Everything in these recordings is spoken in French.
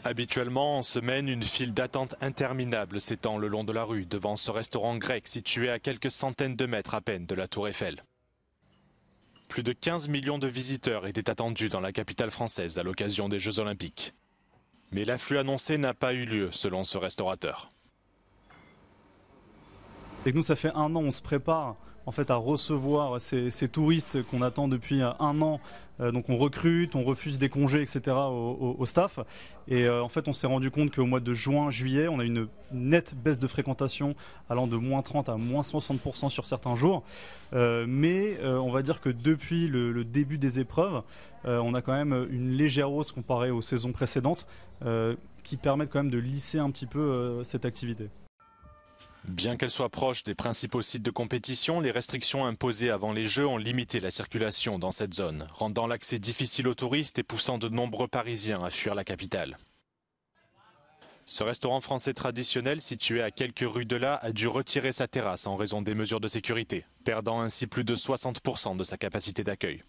Habituellement, en semaine, une file d'attente interminable s'étend le long de la rue devant ce restaurant grec situé à quelques centaines de mètres à peine de la Tour Eiffel. Plus de 15 millions de visiteurs étaient attendus dans la capitale française à l'occasion des Jeux Olympiques. Mais l'afflux annoncé n'a pas eu lieu selon ce restaurateur. Et nous, ça fait un an, on se prépare en fait à recevoir ces touristes qu'on attend depuis un an. Donc on recrute, on refuse des congés, etc. au staff. Et en fait, on s'est rendu compte qu'au mois de juin, juillet, on a une nette baisse de fréquentation allant de moins 30 à moins 60% sur certains jours. Mais on va dire que depuis le début des épreuves, on a quand même une légère hausse comparée aux saisons précédentes qui permettent quand même de lisser un petit peu cette activité. Bien qu'elle soit proche des principaux sites de compétition, les restrictions imposées avant les Jeux ont limité la circulation dans cette zone, rendant l'accès difficile aux touristes et poussant de nombreux Parisiens à fuir la capitale. Ce restaurant français traditionnel, situé à quelques rues de là, a dû retirer sa terrasse en raison des mesures de sécurité, perdant ainsi plus de 60% de sa capacité d'accueil.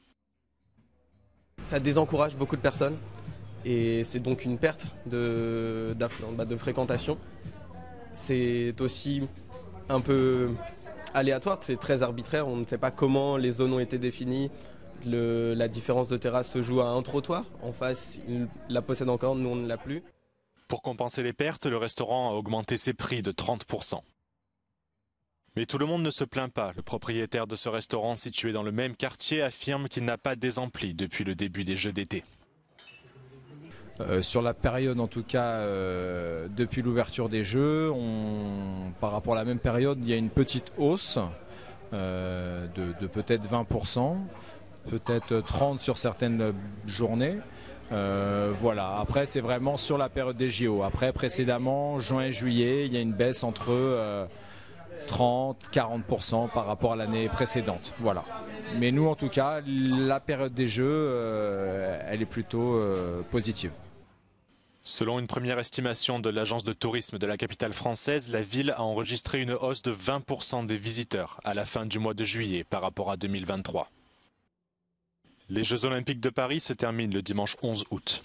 Ça désencourage beaucoup de personnes et c'est donc une perte de fréquentation. C'est aussi un peu aléatoire, c'est très arbitraire, on ne sait pas comment les zones ont été définies. La différence de terrasse se joue à un trottoir, en face il la possède encore, nous on ne l'a plus. Pour compenser les pertes, le restaurant a augmenté ses prix de 30%. Mais tout le monde ne se plaint pas. Le propriétaire de ce restaurant situé dans le même quartier affirme qu'il n'a pas désempli depuis le début des Jeux d'été. Sur la période en tout cas, depuis l'ouverture des Jeux, par rapport à la même période, il y a une petite hausse de peut-être 20%, peut-être 30% sur certaines journées. Voilà. Après c'est vraiment sur la période des JO. Après précédemment, juin et juillet, il y a une baisse entre 30-40% par rapport à l'année précédente. Voilà. Mais nous en tout cas, la période des Jeux, elle est plutôt positive. Selon une première estimation de l'agence de tourisme de la capitale française, la ville a enregistré une hausse de 20% des visiteurs à la fin du mois de juillet par rapport à 2023. Les Jeux Olympiques de Paris se terminent le dimanche 11 août.